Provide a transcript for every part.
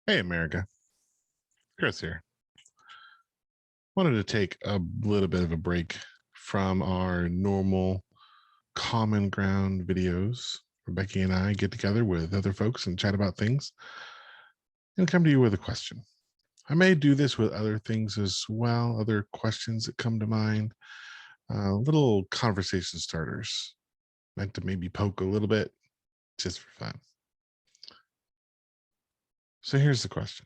Hey, America. Chris here. Wanted to take a little bit of a break from our normal common ground videos where Becky and I get together with other folks and chat about things and come to you with a question. I may do this with other things as well, other questions that come to mind, little conversation starters meant to maybe poke a little bit just for fun. So here's the question.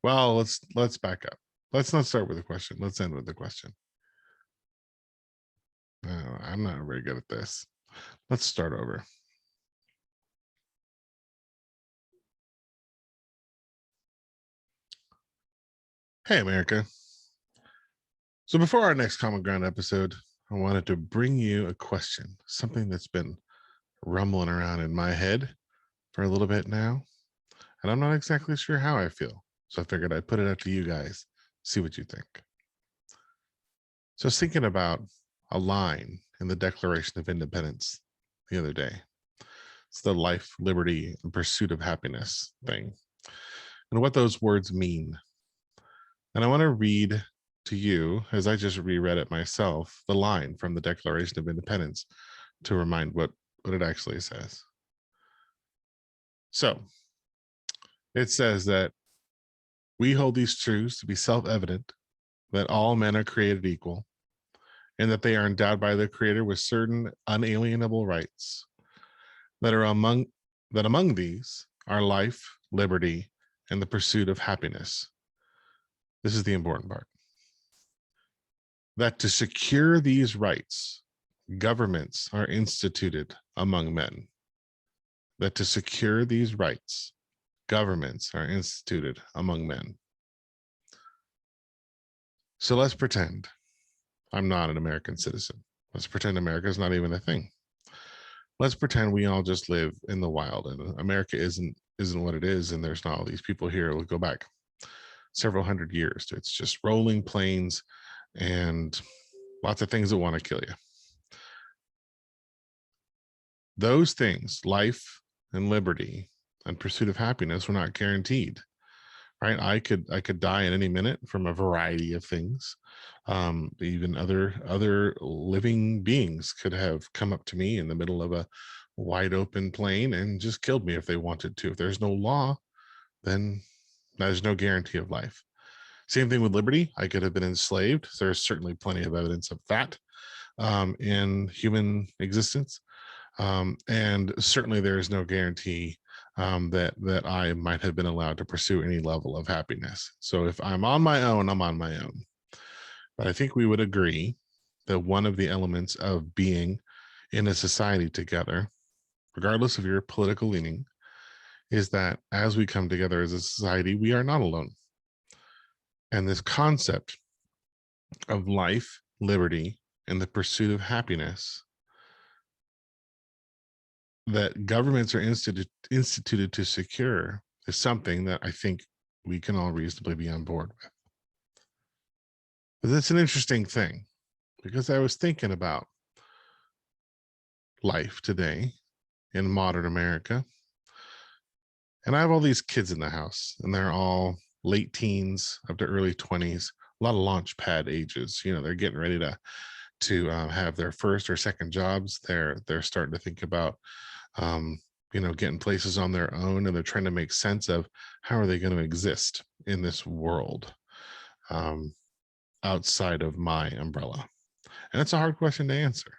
Well, let's back up. Let's not start with a question. Let's end with the question. I'm not very good at this. Let's start over. Hey, America. So before our next Common Ground episode, I wanted to bring you a question, something that's been rumbling around in my head for a little bit now, and I'm not exactly sure how I feel. So I figured I'd put it up to you guys, see what you think. So I was thinking about a line in the Declaration of Independence the other day. It's the life, liberty, and pursuit of happiness thing, and what those words mean. And I want to read to you, as I just reread it myself, the line from the Declaration of Independence to remind what it actually says. So it says that we hold these truths to be self-evident, that all men are created equal, and that they are endowed by their Creator with certain unalienable rights, that are among these are life, liberty, and the pursuit of happiness. This is the important part. That to secure these rights, governments are instituted among men. That to secure these rights, governments are instituted among men. So let's pretend I'm not an American citizen. Let's pretend America is not even a thing. Let's pretend we all just live in the wild and America isn't what it is, and there's not all these people here. We'll go back several hundred years. It's just rolling plains and lots of things that want to kill you. Those things, life and liberty and pursuit of happiness, were not guaranteed. Right? I could die at any minute from a variety of things. Even other living beings could have come up to me in the middle of a wide open plain and just killed me if they wanted to. If there's no law, then there's no guarantee of life. Same thing with liberty. I could have been enslaved. There's certainly plenty of evidence of that in human existence. And certainly there is no guarantee that I might have been allowed to pursue any level of happiness. So if I'm on my own, I'm on my own. But I think we would agree that one of the elements of being in a society together, regardless of your political leaning, is that as we come together as a society, we are not alone. And this concept of life, liberty, and the pursuit of happiness that governments are instituted to secure is something that I think we can all reasonably be on board with. But that's an interesting thing because I was thinking about life today in modern America. And I have all these kids in the house, and they're all late teens up to early 20s, a lot of launch pad ages. They're getting ready to have their first or second jobs. They're starting to think about um, getting places on their own, and they're trying to make sense of how are they going to exist in this world um, outside of my umbrella. And it's a hard question to answer.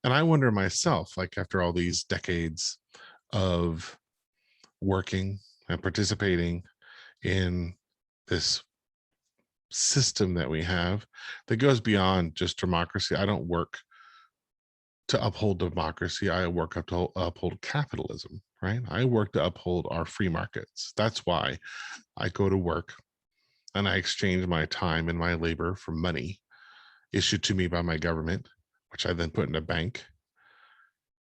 And I wonder myself, like after all these decades of working and participating in this system that we have that goes beyond just democracy. I don't work to uphold democracy. I work up to uphold capitalism, right? I work to uphold our free markets. That's why I go to work and I exchange my time and my labor for money issued to me by my government, which I then put in a bank.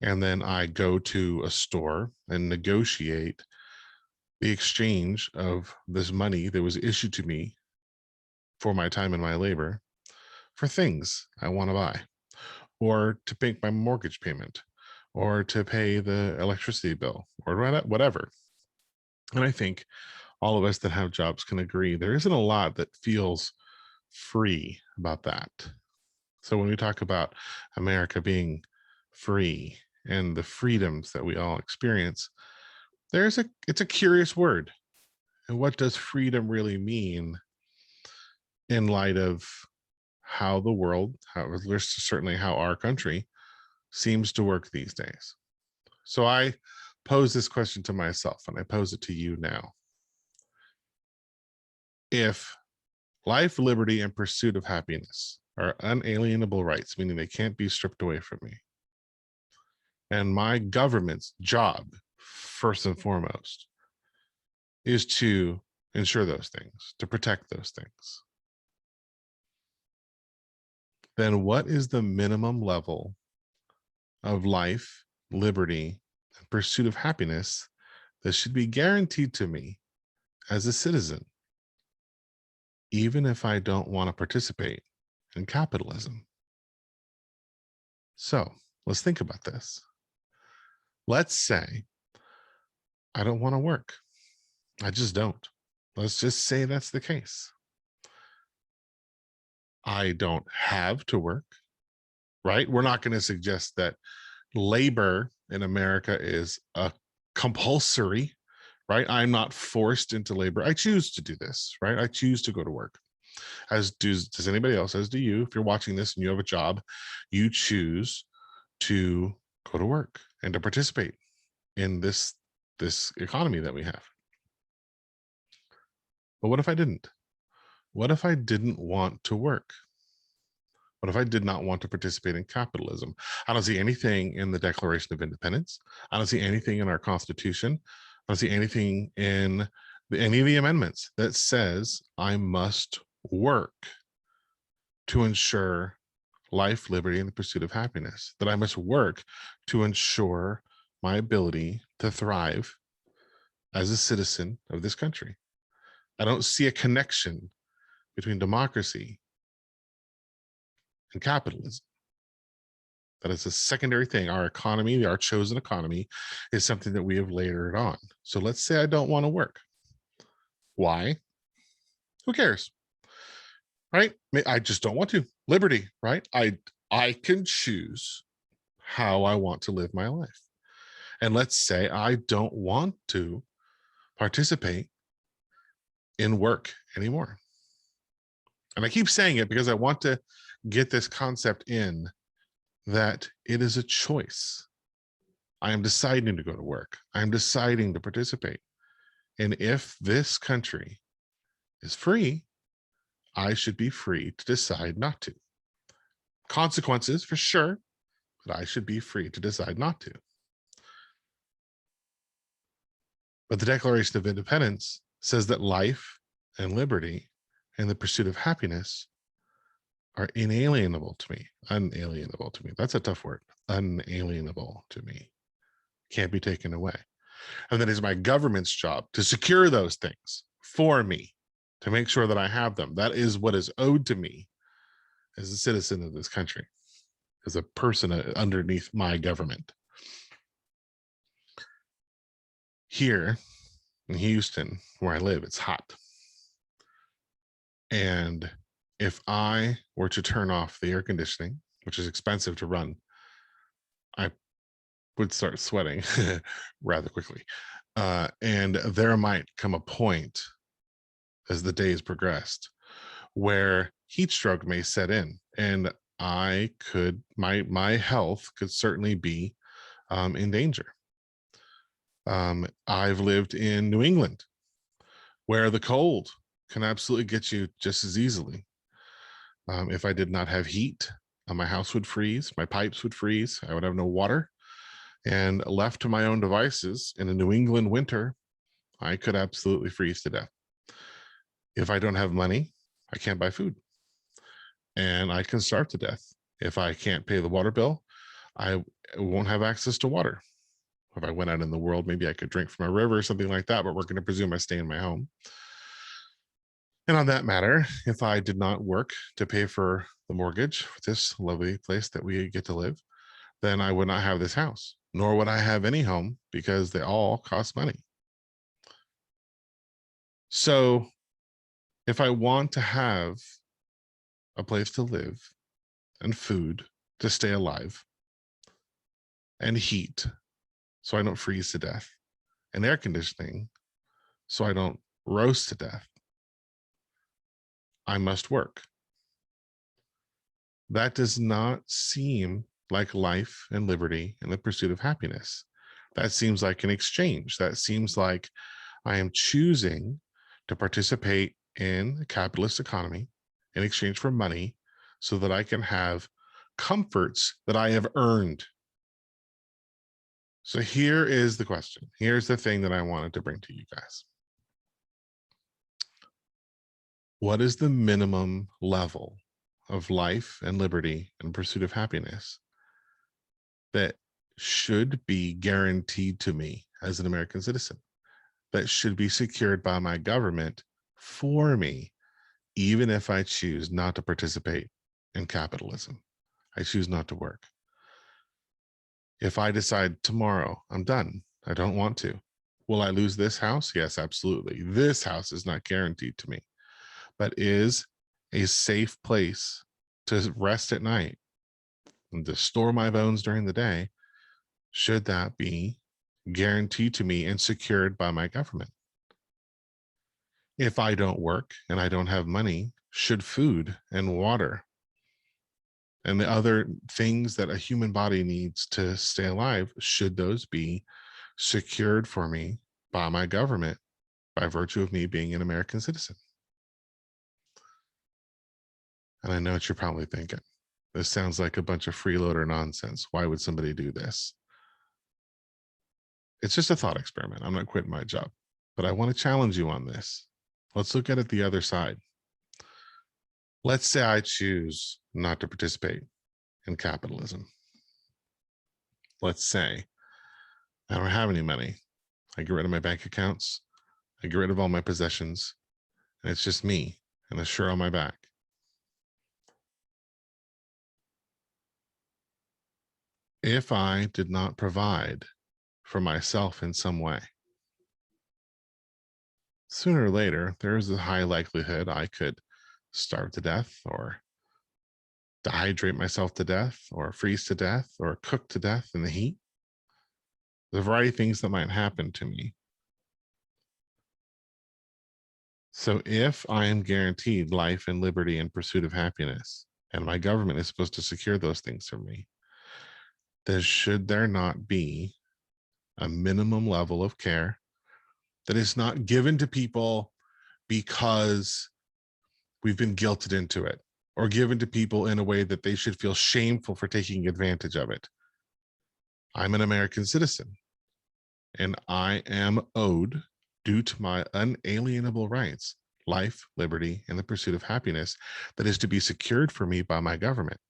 And then I go to a store and negotiate the exchange of this money that was issued to me for my time and my labor for things I want to buy, or to make my mortgage payment, or to pay the electricity bill, or whatever. And I think all of us that have jobs can agree there isn't a lot that feels free about that. So when we talk about America being free and the freedoms that we all experience, it's a curious word. And what does freedom really mean in light of how the world, how certainly how our country seems to work these days? So I pose this question to myself and I pose it to you now. If life, liberty, and pursuit of happiness are unalienable rights, meaning they can't be stripped away from me, and my government's job, first and foremost, is to ensure those things, to protect those things, then what is the minimum level of life, liberty, and pursuit of happiness that should be guaranteed to me as a citizen, even if I don't want to participate in capitalism? So let's think about this. Let's say I don't want to work. I just don't. Let's just say that's the case. I don't have to work, right? We're not going to suggest that labor in America is a compulsory, right? I'm not forced into labor. I choose to do this, right? I choose to go to work. As does anybody else, as do you. If you're watching this and you have a job, you choose to go to work and to participate in this economy that we have. But what if I didn't? What if I didn't want to work? What if I did not want to participate in capitalism? I don't see anything in the Declaration of Independence. I don't see anything in our Constitution. I don't see anything in any of the amendments that says I must work to ensure life, liberty, and the pursuit of happiness, that I must work to ensure my ability to thrive as a citizen of this country. I don't see a connection between democracy and capitalism. That is a secondary thing. Our economy, our chosen economy, is something that we have layered on. So let's say I don't want to work. Why? Who cares? Right? I just don't want to. Liberty, right? I can choose how I want to live my life. And let's say I don't want to participate in work anymore. And I keep saying it because I want to get this concept in that it is a choice. I am deciding to go to work. I'm deciding to participate. And if this country is free, I should be free to decide not to. Consequences for sure, but I should be free to decide not to. But the Declaration of Independence says that life and liberty and the pursuit of happiness are inalienable to me, unalienable to me. That's a tough word, unalienable to me, can't be taken away. And then it's my government's job to secure those things for me, to make sure that I have them. That is what is owed to me as a citizen of this country, as a person underneath my government. Here in Houston, where I live, it's hot. And if I were to turn off the air conditioning, which is expensive to run, I would start sweating rather quickly. And there might come a point as the days progressed where heat stroke may set in, and my health could certainly be in danger. I've lived in New England, where the cold can absolutely get you just as easily. If I did not have heat, my house would freeze, my pipes would freeze, I would have no water, and left to my own devices in a New England winter, I could absolutely freeze to death. If I don't have money, I can't buy food, and I can starve to death. If I can't pay the water bill, I won't have access to water. If I went out in the world, maybe I could drink from a river or something like that, but we're going to presume I stay in my home. And on that matter, if I did not work to pay for the mortgage for this lovely place that we get to live, then I would not have this house, nor would I have any home, because they all cost money. So if I want to have a place to live and food to stay alive and heat so I don't freeze to death and air conditioning so I don't roast to death, I must work. That does not seem like life and liberty and the pursuit of happiness. That seems like an exchange. That seems like I am choosing to participate in a capitalist economy in exchange for money so that I can have comforts that I have earned. So here is the question. Here's the thing that I wanted to bring to you guys. What is the minimum level of life and liberty and pursuit of happiness that should be guaranteed to me as an American citizen, that should be secured by my government for me, even if I choose not to participate in capitalism? I choose not to work. If I decide tomorrow, I'm done, I don't want to, will I lose this house? Yes, absolutely. This house is not guaranteed to me, but is a safe place to rest at night and to store my bones during the day, should that be guaranteed to me and secured by my government? If I don't work and I don't have money, should food and water and the other things that a human body needs to stay alive, should those be secured for me by my government by virtue of me being an American citizen? And I know what you're probably thinking. This sounds like a bunch of freeloader nonsense. Why would somebody do this? It's just a thought experiment. I'm not quitting my job, but I want to challenge you on this. Let's look at it the other side. Let's say I choose not to participate in capitalism. Let's say I don't have any money. I get rid of my bank accounts. I get rid of all my possessions. And it's just me and a shirt on my back. If I did not provide for myself in some way, sooner or later, there is a high likelihood I could starve to death or dehydrate myself to death or freeze to death or cook to death in the heat. There's a variety of things that might happen to me. So if I am guaranteed life and liberty and pursuit of happiness, and my government is supposed to secure those things for me, then should there not be a minimum level of care that is not given to people because we've been guilted into it, or given to people in a way that they should feel shameful for taking advantage of it? I'm an American citizen, and I am owed, due to my unalienable rights, life, liberty, and the pursuit of happiness that is to be secured for me by my government,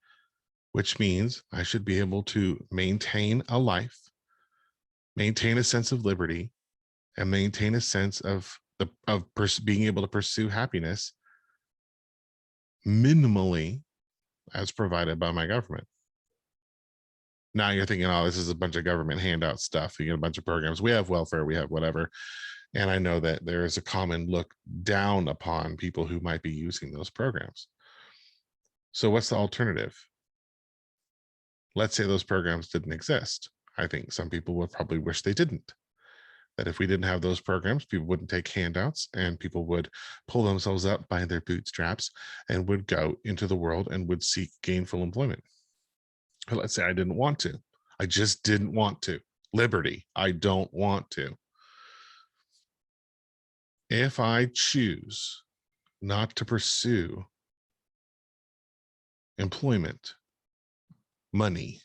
which means I should be able to maintain a life, maintain a sense of liberty, and maintain a sense of being able to pursue happiness minimally as provided by my government. Now you're thinking, oh, this is a bunch of government handout stuff. You get a bunch of programs. We have welfare, we have whatever. And I know that there is a common look down upon people who might be using those programs. So what's the alternative? Let's say those programs didn't exist. I think some people would probably wish they didn't. That if we didn't have those programs, people wouldn't take handouts and people would pull themselves up by their bootstraps and would go into the world and would seek gainful employment. But let's say I didn't want to. I just didn't want to. Liberty, I don't want to. If I choose not to pursue employment, money,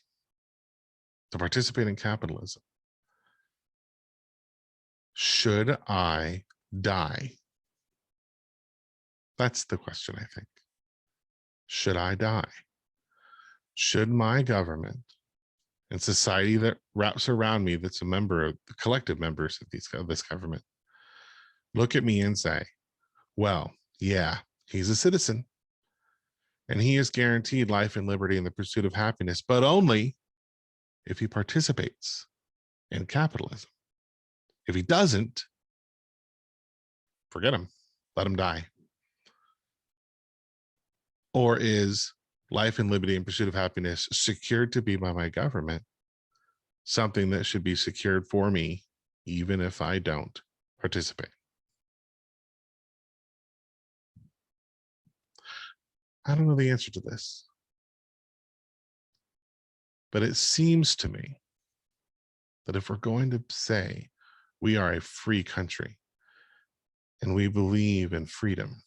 to participate in capitalism, should I die? That's the question, I think. Should I die? Should my government and society that wraps around me, that's a member of the collective members of this government, look at me and say, well, yeah, he's a citizen and he is guaranteed life and liberty and the pursuit of happiness, but only if he participates in capitalism. If he doesn't, forget them, let them die? Or is life and liberty and pursuit of happiness secured to be by my government something that should be secured for me, even if I don't participate? I don't know the answer to this, but it seems to me that if we're going to say we are a free country and we believe in freedom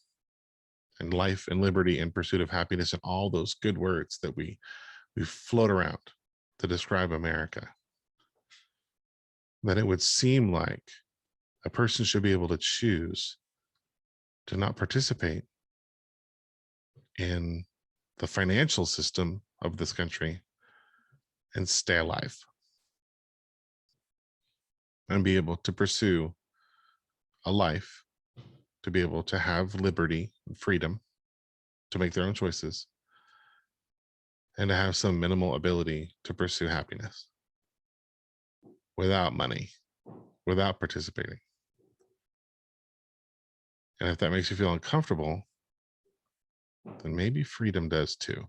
and life and liberty and pursuit of happiness and all those good words that we float around to describe America, then it would seem like a person should be able to choose to not participate in the financial system of this country and stay alive and be able to pursue a life, to be able to have liberty and freedom to make their own choices, and to have some minimal ability to pursue happiness without money, without participating. And if that makes you feel uncomfortable, then maybe freedom does too.